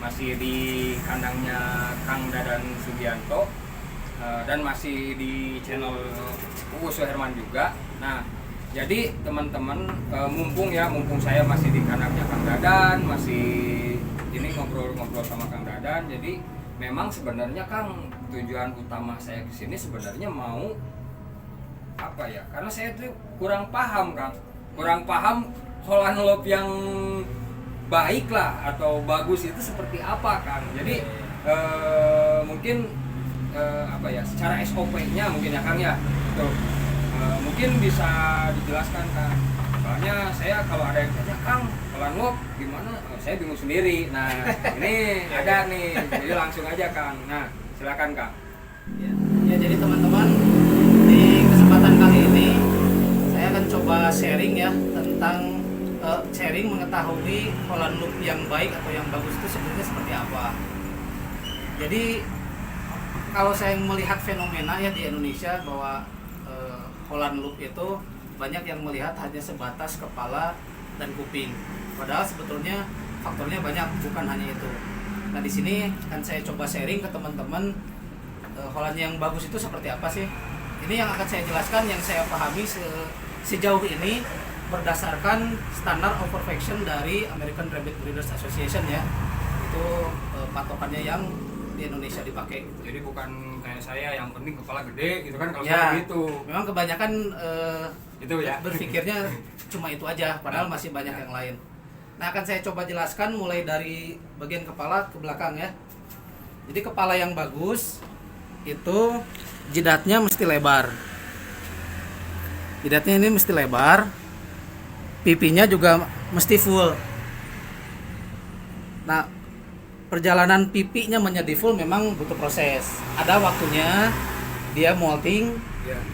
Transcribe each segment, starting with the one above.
masih di kandangnya Kang Dadan Sugianto, dan masih di channel Uus Suherman juga. Nah, jadi teman-teman, mumpung saya masih di kandangnya Kang Dadan, masih ini ngobrol-ngobrol sama Kang Dadan. Jadi memang sebenarnya Kang, tujuan utama saya kesini sebenarnya mau apa ya? Karena saya tuh kurang paham Kang, Holland Lop yang baik lah atau bagus itu seperti apa Kang. Jadi mungkin apa ya, secara SOP-nya mungkin ya Kang ya, tuh mungkin bisa dijelaskan Kang. Soalnya saya kalau ada yang tanya Kang, Holland Lop gimana, saya bingung sendiri. Nah ini ada nih, jadi langsung aja Kang. Nah silakan Kang. Ya, jadi teman-teman, di kesempatan kali ini saya akan coba sharing ya tentang sharing mengetahui Holland Lop yang baik atau yang bagus itu sebenarnya seperti apa. Jadi kalau saya melihat fenomena ya di Indonesia bahwa Holland Lop itu banyak yang melihat hanya sebatas kepala dan kuping. Padahal sebetulnya faktornya banyak, bukan hanya itu. Nah di sini kan saya coba sharing ke teman-teman Holland yang bagus itu seperti apa sih. Ini yang akan saya jelaskan, yang saya pahami sejauh ini berdasarkan standar of perfection dari American Rabbit Breeders Association ya. Itu patokannya yang di Indonesia dipakai. Jadi bukan kayak saya yang penting kepala gede gitu kan, kalau Ya, saya gitu. memang kebanyakan Itu ya. berpikirnya cuma itu aja, padahal masih banyak yang lain. Nah akan saya coba jelaskan mulai dari bagian kepala ke belakang ya. Jadi kepala yang bagus itu jidatnya mesti lebar. Jidatnya ini mesti lebar. Pipinya juga mesti full. Nah, perjalanan pipinya menjadi full memang butuh proses. Ada waktunya dia molting,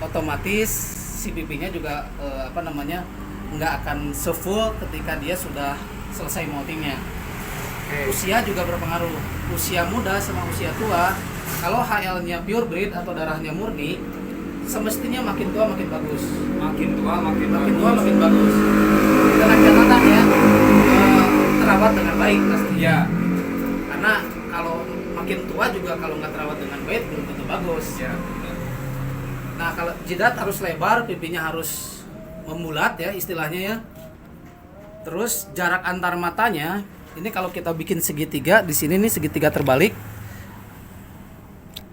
otomatis si pipinya juga nggak akan sefull ketika dia sudah selesai moltingnya. Usia juga berpengaruh. Usia muda sama usia tua, kalau HL-nya pure breed atau darahnya murni, semestinya makin tua makin bagus. Makin tua makin bagus. Dengan catatan ya, terawat dengan baik pasti. Ya. Karena kalau makin tua juga kalau nggak terawat dengan baik belum tentu bagus. Ya. Nah kalau jidat harus lebar, pipinya harus memulat ya istilahnya ya. Terus jarak antar matanya, ini kalau kita bikin segitiga di sini nih, segitiga terbalik,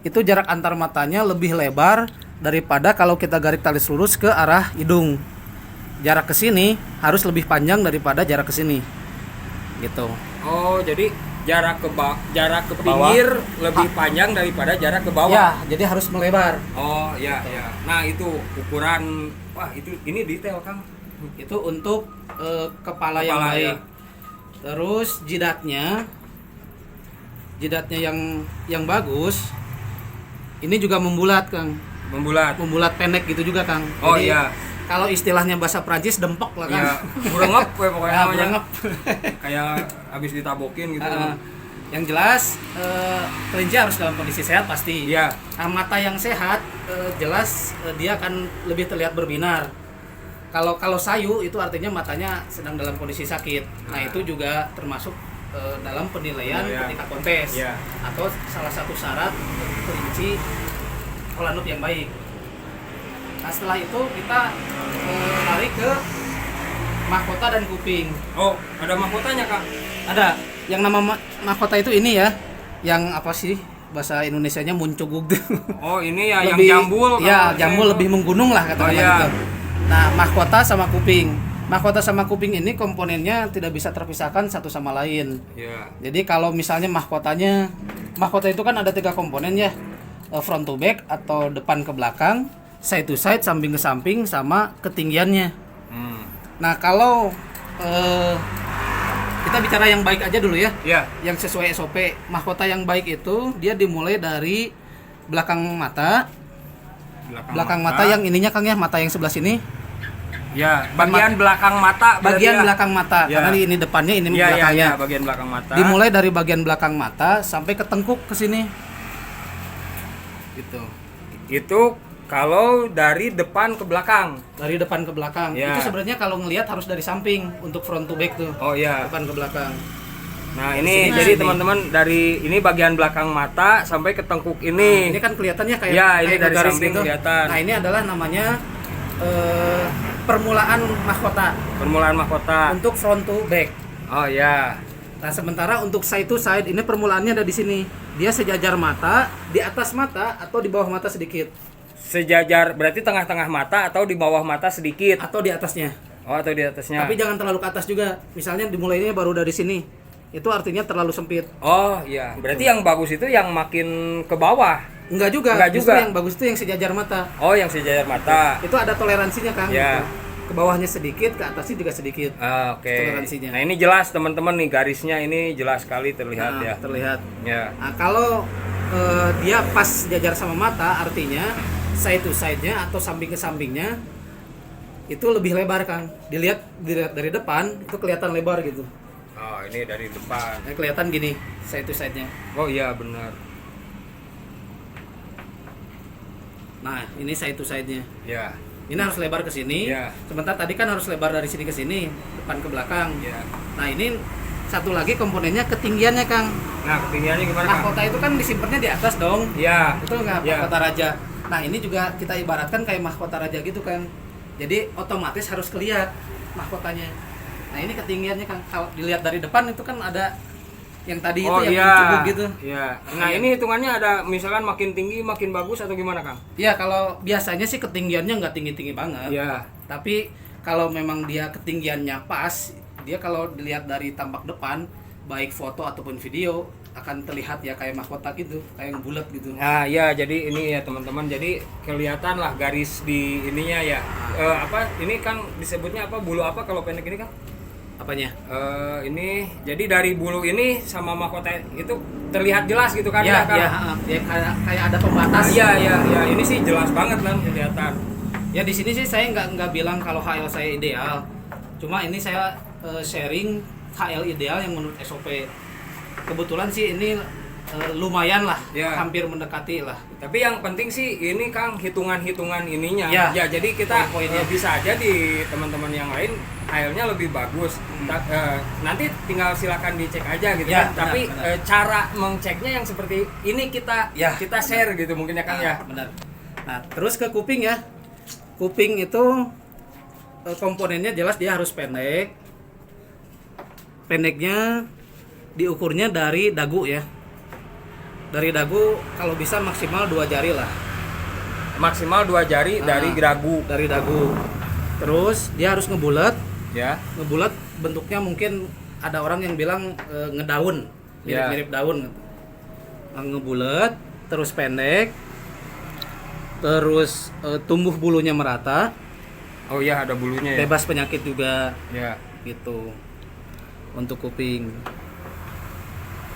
itu jarak antar matanya lebih lebar daripada kalau kita garis tali lurus ke arah hidung. Jarak ke sini harus lebih panjang daripada jarak ke sini. Gitu. Oh, jadi jarak ke pinggir lebih panjang daripada jarak ke bawah. Ya, jadi harus melebar. Oh, ya, ya. Nah, itu ukuran. Wah, ini detail, Kang. Itu untuk kepala yang baik. Ya. Terus jidatnya yang bagus. Ini juga membulat, Kang. Membulat pendek gitu juga, Kang. Oh, jadi, iya. Kalau istilahnya bahasa Prancis dempok lah kan. Ya, burengep pokoknya namanya. Burengep. Kayak habis ditabokin gitu. Yang jelas kelinci harus dalam kondisi sehat pasti. Iya. Nah, mata yang sehat jelas dia akan lebih terlihat berbinar. Kalau sayu itu artinya matanya sedang dalam kondisi sakit. Nah, itu juga termasuk dalam penilaian ketika kontes. Ya. Atau salah satu syarat kelinci Holland Lop yang baik. Nah setelah itu kita lari ke mahkota dan kuping. Oh, ada mahkotanya, Kang? Ada. Yang nama mahkota itu ini ya. Yang apa sih bahasa Indonesianya muncugug. Oh, ini ya Lebih, yang jambul. Ya, jambul lebih menggunung lah katakanlah gitu. Nah, mahkota sama kuping. Mahkota sama kuping ini komponennya tidak bisa terpisahkan satu sama lain. Iya. Jadi kalau misalnya mahkota itu kan ada 3 komponen ya. Front to back atau depan ke belakang, side to side, samping ke samping, sama ketinggiannya. Nah kalau kita bicara yang baik aja dulu ya. Iya. Yang sesuai SOP, mahkota yang baik itu dia dimulai dari belakang mata. Belakang mata yang ininya Kang ya, mata yang sebelah sini. Ya, bagian belakang mata. Bagian belakang mata, ya. Karena ini depannya, ini ya, belakangnya. Ya, bagian belakang mata. Dimulai dari bagian belakang mata sampai ke tengkuk ke sini. Gitu. Itu kalau dari depan ke belakang. Dari depan ke belakang. Ya. Itu sebenarnya kalau ngelihat harus dari samping untuk front to back tuh. Oh iya. Depan ke belakang. Nah, ini jadi teman-teman dari ini bagian belakang mata sampai ke tengkuk ini. Nah, ini kan kelihatannya kayak Ya, ini kayak dari garis samping gitu. kelihatan. Nah, ini adalah namanya permulaan mahkota Permulaan mahkota. untuk front to back. Oh ya. Nah, sementara untuk side to side ini permulaannya ada di sini. Dia sejajar mata, di atas mata atau di bawah mata sedikit. Sejajar berarti tengah-tengah mata atau di bawah mata sedikit. Atau di atasnya. Oh, atau di atasnya. Tapi jangan terlalu ke atas juga. Misalnya dimulainya baru dari sini. Itu artinya terlalu sempit. Oh iya, berarti yang bagus itu yang makin ke bawah. Enggak juga. Enggak Justru juga. yang bagus itu yang sejajar mata. Oh, yang sejajar mata. Itu ada toleransinya, Kang. Ya. Gitu. Ke bawahnya sedikit, ke atasnya juga sedikit. Oke. Toleransinya. Nah, ini jelas teman-teman nih garisnya ini jelas sekali terlihat Nah, ya. terlihat. Ya. Nah, kalau dia pas sejajar sama mata, artinya side to side-nya atau samping ke sampingnya itu lebih lebar, Kang. Dilihat dari depan itu kelihatan lebar gitu. Oh, ini dari depan. Nah, kelihatan gini side to side-nya. Oh iya benar. Nah, ini side to side-nya. Ya. Ini harus lebar ke sini. Ya. Sementara tadi kan harus lebar dari sini ke sini, depan ke belakang. Ya. Nah, ini satu lagi komponennya ketinggiannya, Kang. Nah, ketinggiannya gimana, Kang? Mahkota itu kan disimpannya di atas dong. Ya. Betul nggak, Ya. mahkota raja? Nah, ini juga kita ibaratkan kayak mahkota raja gitu, Kang. Jadi otomatis harus kelihatan mahkotanya. Nah, ini ketinggiannya, Kang. Kalau dilihat dari depan itu kan ada yang tadi Oh itu yang iya. cukup gitu. Iya. Nah, ini hitungannya ada misalkan makin tinggi makin bagus atau gimana, Kang? Ya, kalau biasanya sih ketinggiannya nggak tinggi-tinggi banget. Iya. Tapi kalau memang dia ketinggiannya pas, dia kalau dilihat dari tampak depan, baik foto ataupun video akan terlihat ya kayak mahkota gitu, kayak yang bulat gitu. Nah, ya jadi ini ya teman-teman, jadi kelihatan lah garis di ininya ya. Apa ini kan disebutnya apa, bulu apa kalau pendek ini, Kang? Apanya? Ini jadi dari bulu ini sama mahkota itu terlihat jelas gitu kan Ya, Kang? ya, ya kayak ada pembatas. Iya, iya, iya, ini sih jelas banget kan kelihatan. Ya di sini sih saya nggak bilang kalau HL saya ideal. Cuma ini saya sharing HL ideal yang menurut SOP. Kebetulan sih ini lumayan lah, Ya. hampir mendekati lah. Tapi yang penting sih ini Kang hitungan-hitungan ininya. Ya. Ya, jadi kita Poin-poinnya. bisa aja di teman-teman yang lain HL-nya lebih bagus. Nanti tinggal silakan dicek aja gitu Ya, kan. benar, Tapi benar. cara mengceknya yang seperti ini kita Ya, share gitu mungkin ya Kang ya. Benar. Nah, terus ke kuping ya. Kuping itu komponennya jelas dia harus pendek. Pendeknya diukurnya dari dagu ya. Dari dagu kalau bisa maksimal 2 jari lah. Maksimal 2 jari dari dagu. Dari dagu. Terus dia harus ngebulat. Ya. Ngebulat bentuknya mungkin ada orang yang bilang ngedaun, mirip-mirip daun. Nah, ngebulat, terus pendek. Terus tumbuh bulunya merata. Oh iya ada bulunya ya. Bebas penyakit juga Ya. gitu. Untuk kuping.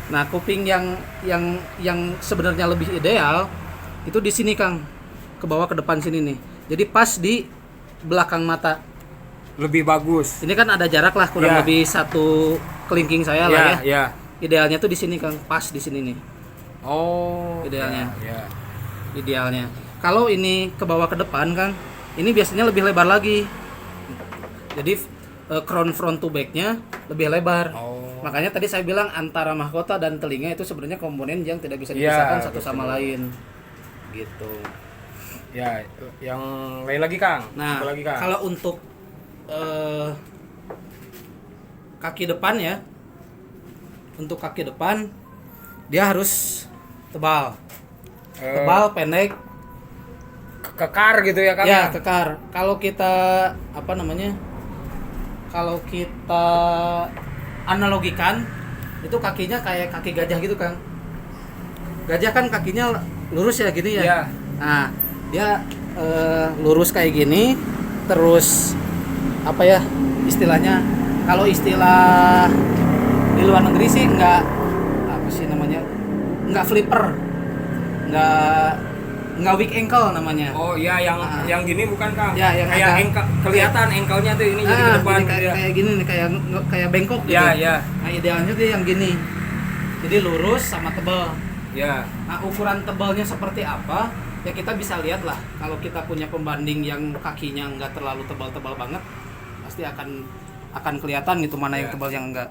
Nah, kuping yang sebenarnya lebih ideal itu di sini, Kang. Ke bawah ke depan sini nih. Jadi pas di belakang mata. Lebih bagus. Ini kan ada jarak lah kurang Ya. lebih 1 kelingking saya lah ya. Ya. Idealnya tuh di sini, Kang. Pas di sini nih. Oh. Idealnya. Ya. Idealnya. Kalau ini ke bawah ke depan, Kang, ini biasanya lebih lebar lagi. Jadi crown front to back-nya lebih lebar. Oh. Makanya tadi saya bilang antara mahkota dan telinga itu sebenarnya komponen yang tidak bisa Ya, dipisahkan satu betul. sama lain. Gitu. Ya, yang lain lagi Kang. Nah, Apa lagi Kang? kalau untuk kaki depan ya. Untuk kaki depan dia harus tebal. Tebal, pendek, kekar gitu ya Kang. ya kekar. Kalau kita apa namanya? Kalau kita analogikan itu kakinya kayak kaki gajah gitu, Kang. Gajah kan kakinya lurus ya gini ya. Iya. Nah, dia lurus kayak gini, terus apa ya istilahnya? Kalau istilah di luar negeri sih nggak apa sih namanya? Nggak flipper, nggak weak ankle namanya. Oh iya yang gini bukan Kang? Ya, yang kayak agak- engkel, kelihatan engkelnya tuh ini jadi ke depan gini, gitu ya. kayak gini nih, kayak bengkok gitu. Ya, ya. Nah, idealnya dia yang gini. Jadi lurus sama tebal. Ya. Nah, ukuran tebalnya seperti apa? Ya kita bisa lihat lah. Kalau kita punya pembanding yang kakinya nggak terlalu tebal-tebal banget, pasti akan kelihatan gitu mana yang Ya. tebal yang enggak.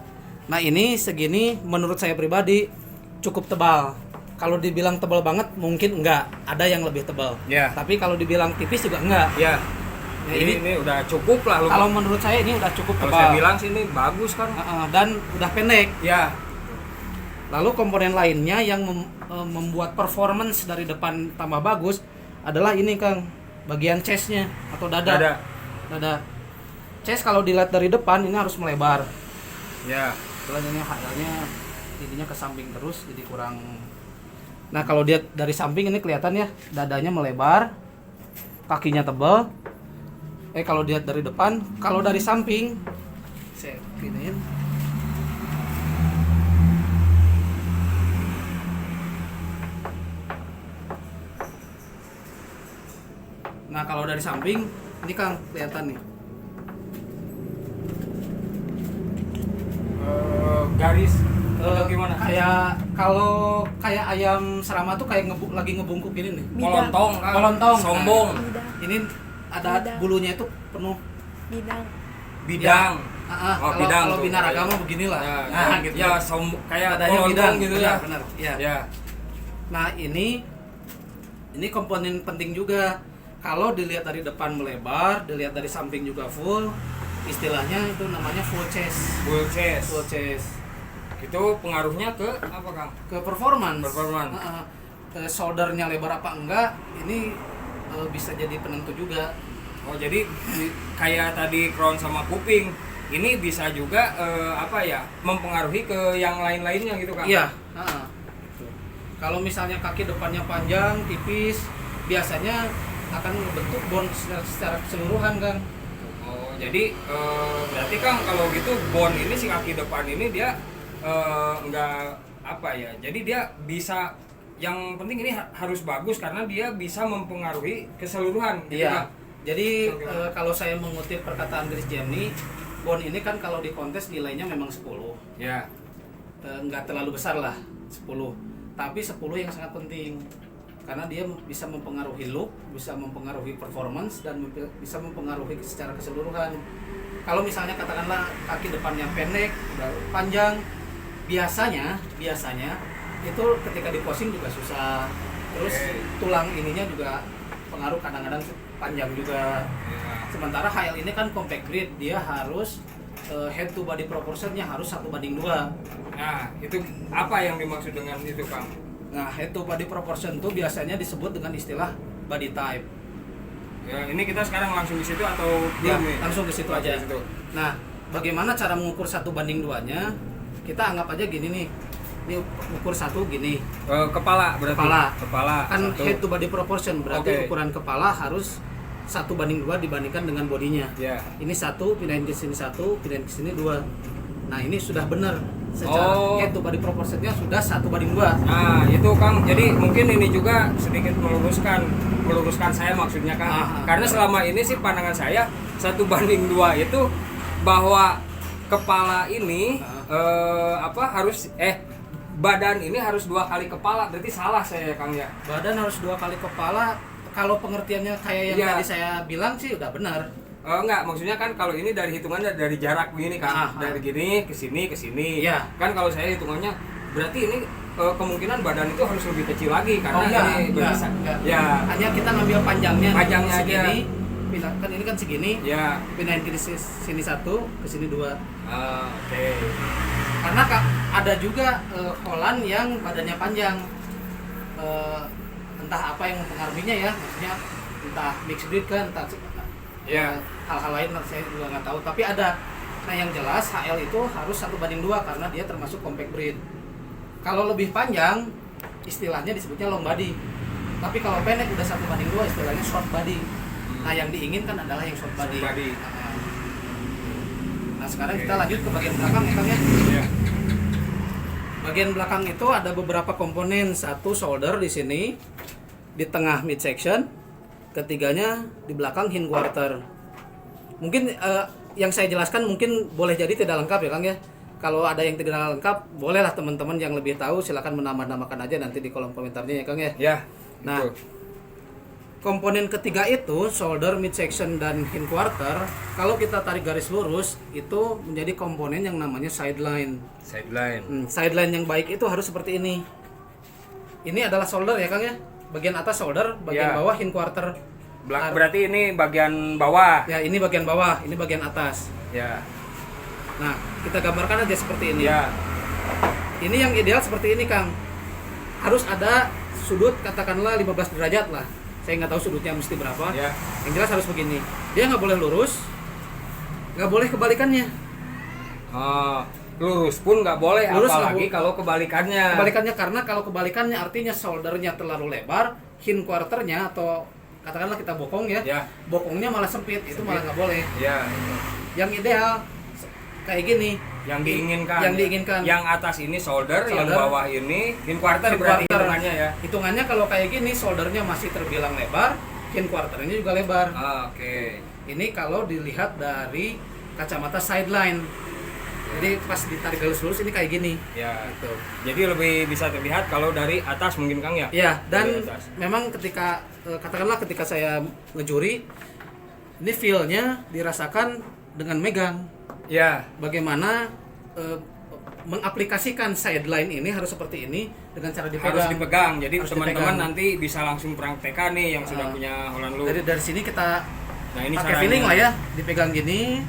Nah ini segini menurut saya pribadi cukup tebal. Kalau dibilang tebal banget mungkin enggak, ada yang lebih tebal. Ya. Tapi kalau dibilang tipis juga enggak. Ya. Ya, Ini udah cukup lah lu. Kalau menurut saya ini udah cukup Kalau tebal. saya bilang sih ini bagus kan. Dan udah pendek. Ya. Lalu komponen lainnya yang membuat performance dari depan tambah bagus adalah ini Kang, bagian chestnya atau dada. Dada. Chest kalau dilihat dari depan ini harus melebar. Ya. Kalau ini HL-nya jadinya ke samping terus jadi kurang. Nah kalau dia dari samping ini kelihatan ya dadanya melebar, kakinya tebal. Kalau dilihat dari depan, kalau dari samping saya giniin. Nah kalau dari samping ini Kang kelihatan nih. Garis atau gimana? Kayak ayam serama tuh kayak lagi ngebungkuk ini nih. Kolontong kan? Kolontong. Sombong. Nah, ini ada bulunya itu penuh. Bidang. Kalau binaragama beginilah. Nah, gitu. Ya, kayak adanya kolontong bidang gitu ya. ya. Benar. Ya. Ya. Nah, ini komponen penting juga. Kalau dilihat dari depan melebar, dilihat dari samping juga full, istilahnya itu namanya full chest. Full chest. Full chest. Itu pengaruhnya ke apa, Kang? Ke performance. Shouldernya lebar apa enggak, ini bisa jadi penentu juga. Oh, jadi kayak tadi crown sama kuping, ini bisa juga mempengaruhi ke yang lain-lainnya gitu, Kang? Iya. Kalau misalnya kaki depannya panjang, tipis, biasanya akan membentuk bone secara keseluruhan, Kang. Oh, jadi berarti Kang kalau gitu bone ini si kaki depan ini dia jadi dia bisa, yang penting ini harus bagus karena dia bisa mempengaruhi keseluruhan gitu. Iya. Kang? Jadi kalau saya mengutip perkataan Chris Jamni, bone ini kan kalau di kontes nilainya memang 10. Ya. Nggak terlalu besar lah, 10. Tapi 10 yang sangat penting. Karena dia bisa mempengaruhi look, bisa mempengaruhi performance, dan bisa mempengaruhi secara keseluruhan. Kalau misalnya katakanlah kaki depannya pendek, panjang, biasanya itu ketika di posing juga susah. Terus tulang ininya juga pengaruh, kadang-kadang panjang juga. Sementara HL ini kan compact grade, dia harus head to body proportionnya harus 1:2. Nah, itu apa yang dimaksud dengan itu, Kang? Nah, head to body proportion itu biasanya disebut dengan istilah body type. Ya, ini kita sekarang langsung di situ atau Ya, belum nih? langsung ke situ aja. Nah, bagaimana cara mengukur 1:2-nya? Kita anggap aja gini nih. Ini ukur 1 gini. Kepala berarti. Kepala. Kan 1. head to body proportion, berarti Oke. ukuran kepala harus 1:2 dibandingkan dengan bodinya. Ya. Ini 1, pindahin ke sini 1, pindahin ke sini 2. Nah, ini sudah benar. Secara head to body proportionnya sudah 1:2. Nah, itu Kang. Jadi mungkin ini juga sedikit meluruskan saya maksudnya, Kang. Karena selama ini sih pandangan saya 1:2 itu bahwa kepala ini badan ini harus 2 kali kepala. Berarti salah saya, Kang, ya. Badan harus 2 kali kepala. Kalau pengertiannya kayak yang tadi saya bilang sih udah benar. Enggak, maksudnya kan kalau ini dari hitungannya dari jarak begini, Kang. Dari gini ke sini. Iya. Kan kalau saya hitungannya berarti ini kemungkinan badan itu harus lebih kecil lagi karena ini berasa. Ya. Hanya kita ngambil panjangnya aja. segini. Kan ini kan segini. Ya. Pindahin ke sini 1, ke sini 2. Oke. Karena ada juga Holland yang badannya panjang. Entah apa yang mempengaruhinya ya, maksudnya entah mixed breed kan, entah hal-hal lain saya juga nggak tahu, tapi ada. Nah yang jelas HL itu harus 1:2 karena dia termasuk compact breed. Kalau lebih panjang istilahnya disebutnya long body, tapi kalau pendek udah 1:2 istilahnya short body. Nah yang diinginkan adalah yang short body. Nah sekarang kita lanjut ke bagian belakang ya, Kang ya. Bagian belakang itu ada beberapa komponen. 1 shoulder di sini, di tengah midsection, ketiganya di belakang hindquarter. Mungkin yang saya jelaskan mungkin boleh jadi tidak lengkap ya, Kang ya. Kalau ada yang tidak lengkap, bolehlah teman-teman yang lebih tahu silakan menambah-namakan aja nanti di kolom komentarnya ya, Kang ya. Ya. Nah, komponen ketiga itu shoulder, midsection dan hindquarter. Kalau kita tarik garis lurus itu menjadi komponen yang namanya sideline. Sideline yang baik itu harus seperti ini. Ini adalah shoulder ya Kang ya. Bagian atas shoulder, bagian bawah hindquarter. Berarti ini bagian bawah. Ya, ini bagian bawah, ini bagian atas. Ya. Nah, kita gambarkan aja seperti ini. Ya. Ini yang ideal seperti ini Kang. Harus ada sudut katakanlah 15 derajat lah. Saya nggak tahu sudutnya mesti berapa. Ya. Yang jelas harus begini. Dia nggak boleh lurus, nggak boleh kebalikannya. Lurus pun nggak boleh, Lurus apalagi kalau kebalikannya. Kebalikannya karena kalau kebalikannya artinya shouldernya terlalu lebar, hindquarternya atau katakanlah kita bokong ya, bokongnya malah sempit. Itu malah nggak boleh. Ya. Yang ideal kayak gini. Yang diinginkan. Yang atas ini shoulder, yang bawah ini hindquarter berarti hitungannya ya. Hitungannya kalau kayak gini shouldernya masih terbilang lebar, hindquarternya juga lebar. Oke. Ini kalau dilihat dari kacamata sideline. Jadi pas ditarik garis lurus ini kayak gini. Ya. Gitu. Jadi lebih bisa terlihat kalau dari atas mungkin Kang ya. Iya, dan memang ketika katakanlah ketika saya ngejuri, ini feel-nya dirasakan dengan megang. Ya. Bagaimana mengaplikasikan sideline ini harus seperti ini dengan cara dipegang. Harus dipegang. Jadi teman-teman nanti bisa langsung praktekkan nih yang sudah punya Holland Loop. Dari sini kita ini pakai feeling lah ya, dipegang gini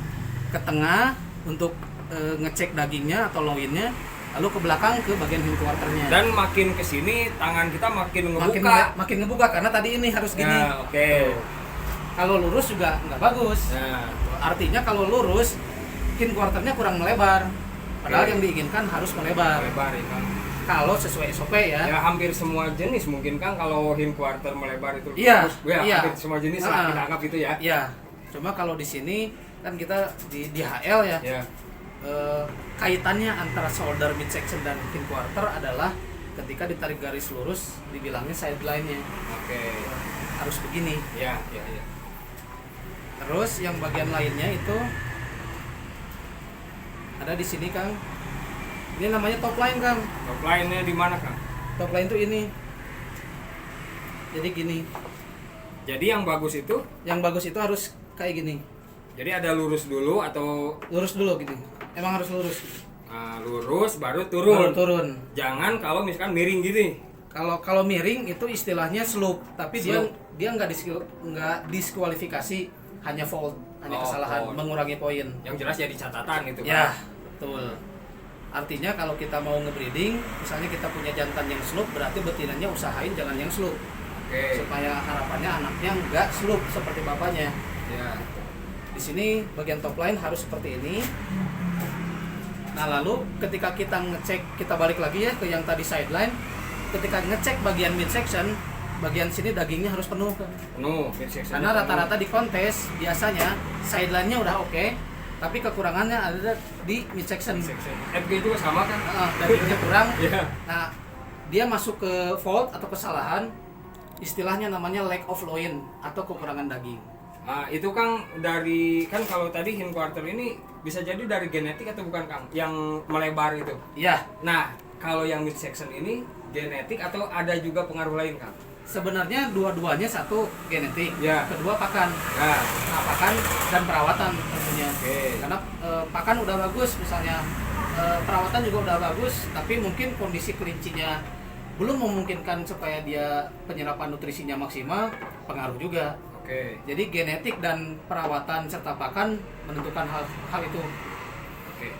ke tengah untuk ngecek dagingnya atau loinnya, lalu ke belakang ke bagian hindquarternya. Dan makin kesini tangan kita makin ngebuka. Makin ngebuka karena tadi ini harus gini. Oke. Kalau lurus juga nggak bagus. Artinya kalau lurus hindquarternya kurang melebar. Padahal yang diinginkan harus melebar. Melebar ya Kang. Kalau sesuai SOP ya. Ya hampir semua jenis mungkin Kang kalau hindquarter melebar itu. Iya. Hampir semua jenis lah kita anggap itu ya. Iya. Cuma kalau di sini kan kita di HL ya. Iya. Kaitannya antara shoulder, midsection dan hindquarter adalah ketika ditarik garis lurus dibilangnya sideline-nya. Oke. Harus begini. Iya. Terus yang bagian lainnya itu ada di sini Kang. Ini namanya top line Kang. Top line-nya di mana Kang? Top line itu ini. Jadi gini. Jadi yang bagus itu? Yang bagus itu harus kayak gini. Jadi ada lurus dulu atau? Lurus dulu gini. Emang harus lurus. Lurus baru turun. Baru turun. Jangan kalau misalkan miring gini. Kalau miring itu istilahnya slope, tapi slope. dia nggak diskualifikasi, hanya fault, hanya kesalahan, mengurangi poin. Yang jelas jadi catatan itu Kan? Ya, betul. Artinya kalau kita mau ngebreeding, misalnya kita punya jantan yang slope, berarti betinanya usahain jangan yang slope. Supaya harapannya anaknya nggak slope seperti bapaknya. Ya. Di sini bagian top line harus seperti ini. Nah lalu ketika kita ngecek, kita balik lagi ya ke yang tadi sideline. Ketika ngecek bagian midsection, bagian sini dagingnya harus penuh. Midsection. Karena rata-rata di kontes biasanya sideline-nya udah oke, tapi kekurangannya ada di midsection. FG juga sama kan? Dagingnya kurang. Yeah. Nah dia masuk ke fault atau kesalahan, istilahnya namanya lack of loin atau kekurangan daging. Itu Kang dari kan kalau tadi hindquarter ini bisa jadi dari genetik atau bukan Kang yang melebar itu? Iya. Nah kalau yang midsection ini genetik atau ada juga pengaruh lain Kang? Sebenarnya dua-duanya satu genetik, kedua pakan. Nah pakan dan perawatan tentunya. Karena pakan udah bagus misalnya, perawatan juga udah bagus, tapi mungkin kondisi kelincinya belum memungkinkan supaya dia penyerapan nutrisinya maksimal, pengaruh juga. Jadi genetik dan perawatan serta pakan menentukan hal itu.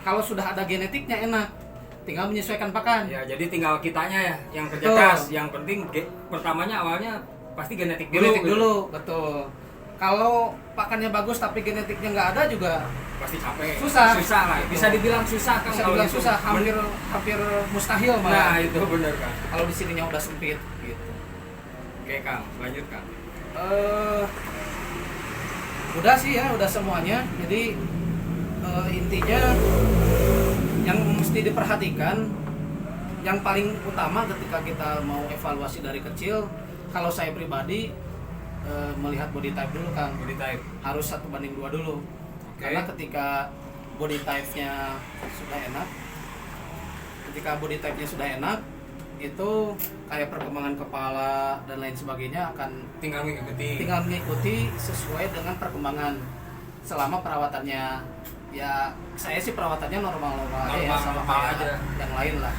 Kalau sudah ada genetiknya enak, tinggal menyesuaikan pakan. Ya, jadi tinggal kitanya ya yang kerja keras. Yang penting pertamanya awalnya pasti genetik dulu. Betul. Kalau pakannya bagus tapi genetiknya nggak ada juga pasti capek. Susah lah. Bisa dibilang susah kan? Bisa dibilang susah, hampir mustahil malah. Nah itu benar Kang. Kalau di sininya udah sempit gitu. Oke Kang, lanjut Kang. Udah sih ya, udah semuanya. Jadi intinya yang mesti diperhatikan, yang paling utama ketika kita mau evaluasi dari kecil, kalau saya pribadi melihat body type dulu Kang. Body type harus 1:2 dulu. Karena ketika body type-nya sudah enak, itu kayak perkembangan kepala dan lain sebagainya akan tinggal mengikuti sesuai dengan perkembangan selama perawatannya. Ya saya sih perawatannya normal-normal aja ya, sama kayak aja yang lain lah.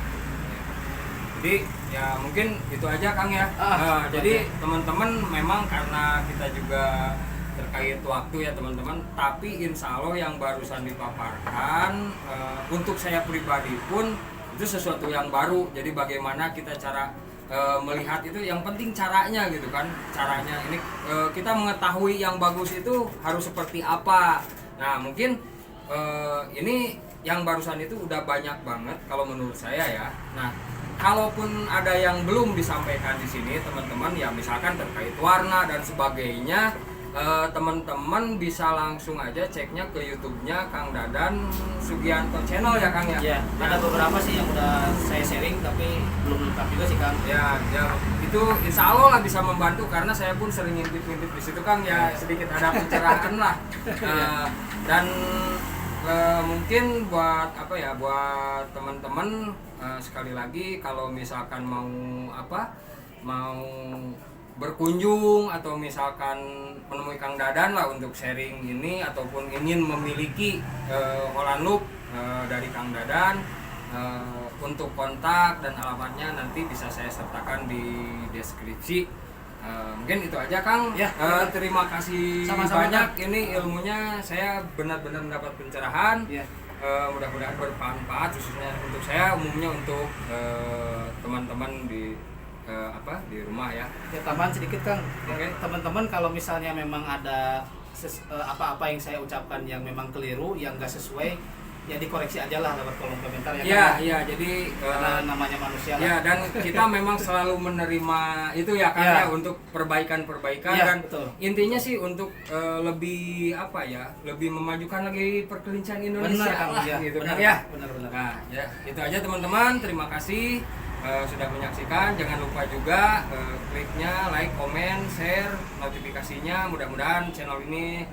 Jadi ya mungkin itu aja Kang ya. Jadi teman-teman memang karena kita juga terkait waktu ya teman-teman, tapi insya Allah yang barusan dipaparkan untuk saya pribadi pun itu sesuatu yang baru. Jadi bagaimana kita cara melihat itu, yang penting caranya gitu kan. Caranya ini kita mengetahui yang bagus itu harus seperti apa. Nah mungkin ini yang barusan itu udah banyak banget kalau menurut saya ya. Nah kalaupun ada yang belum disampaikan di sini teman-teman ya, misalkan terkait warna dan sebagainya, teman-teman bisa langsung aja ceknya ke YouTube-nya Kang Dadan Sugianto Channel ya Kang ya. Ya, ada beberapa sih yang udah saya sharing tapi belum lengkap juga sih Kang. Ya itu insya Allah lah bisa membantu, karena saya pun sering ngintip-ngintip di situ Kang ya, sedikit ada pencerahan lah. Dan mungkin buat apa ya, buat teman-teman sekali lagi kalau misalkan mau berkunjung atau misalkan menemui Kang Dadan lah untuk sharing ini, ataupun ingin memiliki Holland Loop dari Kang Dadan, untuk kontak dan alamatnya nanti bisa saya sertakan di deskripsi. Mungkin itu aja Kang ya. Terima kasih Sama-sama, banyak Kang. Ini ilmunya saya benar-benar mendapat pencerahan ya. Mudah-mudahan bermanfaat khususnya untuk saya, umumnya untuk teman-teman di di rumah ya. Ya tambahan sedikit Kang. Okay. Teman-teman kalau misalnya memang ada apa-apa yang saya ucapkan yang memang keliru, yang nggak sesuai, ya dikoreksi aja lah lewat kolom komentar ya. Iya, iya. Jadi karena namanya manusia lah. Ya, dan kita memang selalu menerima itu ya Kang ya, untuk perbaikan-perbaikan ya, dan betul. Intinya sih untuk lebih lebih memajukan lagi perkelincahan Indonesia lah gitu kan ya. Benar. Nah, ya itu aja teman-teman. Terima kasih sudah menyaksikan. Jangan lupa juga kliknya like, komen, share, notifikasinya. Mudah-mudahan channel ini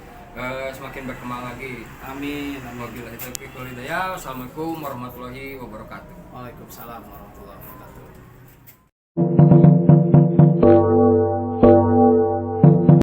semakin berkembang lagi. Amin. Wabillahi taufiq wal hidayah. Assalamualaikum warahmatullahi wabarakatuh. Waalaikumsalam warahmatullahi wabarakatuh.